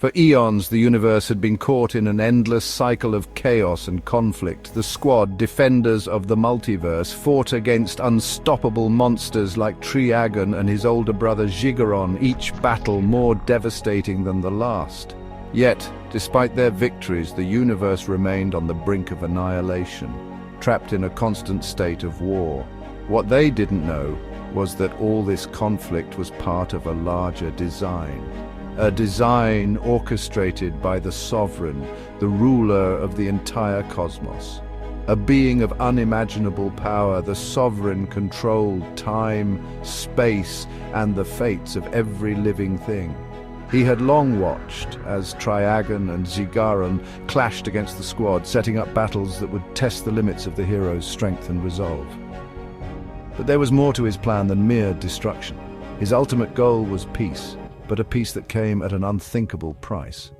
For eons, the universe had been caught in an endless cycle of chaos and conflict. The Squad, defenders of the multiverse, fought against unstoppable monsters like Triagon and his older brother Gigeron, each battle more devastating than the last. Yet, despite their victories, the universe remained on the brink of annihilation, trapped in a constant state of war. What they didn't know was that all this conflict was part of a larger design. A design orchestrated by the Sovereign, the ruler of the entire cosmos. A being of unimaginable power, the Sovereign controlled time, space, and the fates of every living thing. He had long watched as Triagon and Gigeron clashed against the Squad, setting up battles that would test the limits of the hero's strength and resolve. But there was more to his plan than mere destruction. His ultimate goal was peace, but a peace that came at an unthinkable price.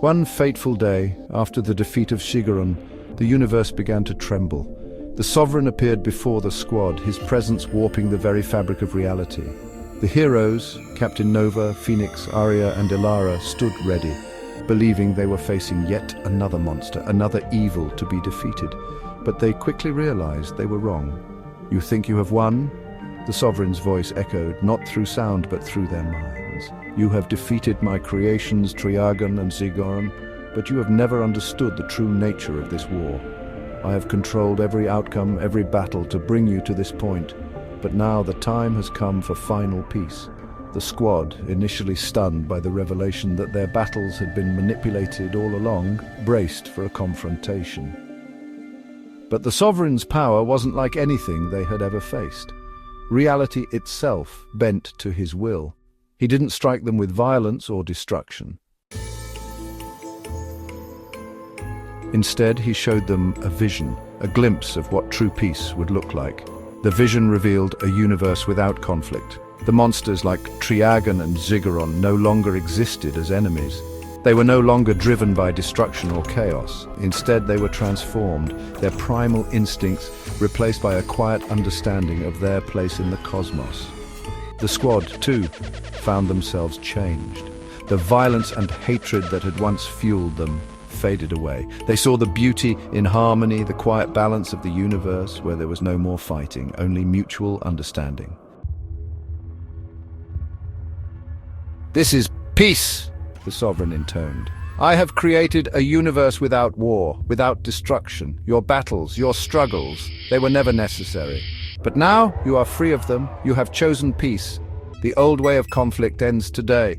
One fateful day, after the defeat of Gigeron, the universe began to tremble. The Sovereign appeared before the Squad, his presence warping the very fabric of reality. The heroes, Captain Nova, Phoenix, Aria, and Elara, stood ready, believing they were facing yet another monster, another evil to be defeated. But they quickly realized they were wrong. "You think you have won?" The Sovereign's voice echoed, not through sound but through their minds. "You have defeated my creations, Triagon and Gigeron, but you have never understood the true nature of this war. I have controlled every outcome, every battle to bring you to this point, but now the time has come for final peace." The Squad, initially stunned by the revelation that their battles had been manipulated all along, braced for a confrontation. But the Sovereign's power wasn't like anything they had ever faced. Reality itself bent to his will. He didn't strike them with violence or destruction. Instead, he showed them a vision, a glimpse of what true peace would look like. The vision revealed a universe without conflict. The monsters like Triagon and Gigeron no longer existed as enemies. They were no longer driven by destruction or chaos. Instead, they were transformed, their primal instincts replaced by a quiet understanding of their place in the cosmos. The Squad, too, found themselves changed. The violence and hatred that had once fueled them faded away. They saw the beauty in harmony, the quiet balance of the universe where there was no more fighting, only mutual understanding. "This is peace," the Sovereign intoned. "I have created a universe without war, without destruction. Your battles, your struggles, they were never necessary. But now you are free of them. You have chosen peace. The old way of conflict ends today."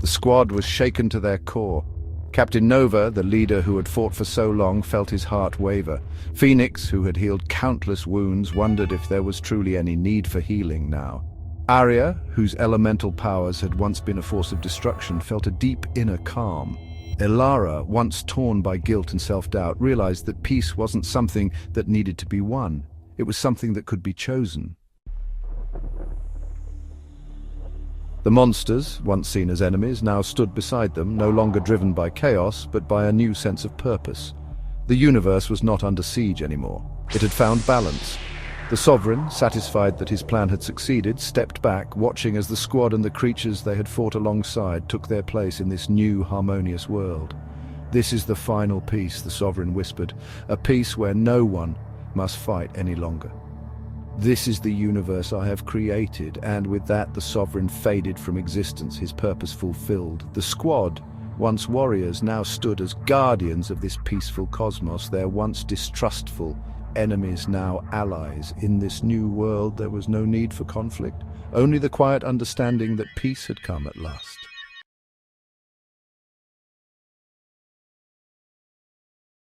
The Squad was shaken to their core. Captain Nova, the leader who had fought for so long, felt his heart waver. Phoenix, who had healed countless wounds, wondered if there was truly any need for healing now. Aria, whose elemental powers had once been a force of destruction, felt a deep inner calm. Elara, once torn by guilt and self-doubt, realized that peace wasn't something that needed to be won. It was something that could be chosen. The monsters, once seen as enemies, now stood beside them, no longer driven by chaos, but by a new sense of purpose. The universe was not under siege anymore. It had found balance. The Sovereign, satisfied that his plan had succeeded, stepped back, watching as the Squad and the creatures they had fought alongside took their place in this new, harmonious world. "This is the final peace," the Sovereign whispered, "a peace where no one must fight any longer. This is the universe I have created," and with that the Sovereign faded from existence, his purpose fulfilled. The Squad, once warriors, now stood as guardians of this peaceful cosmos, their once distrustful enemies now allies. In this new world there was no need for conflict, only the quiet understanding that peace had come at last.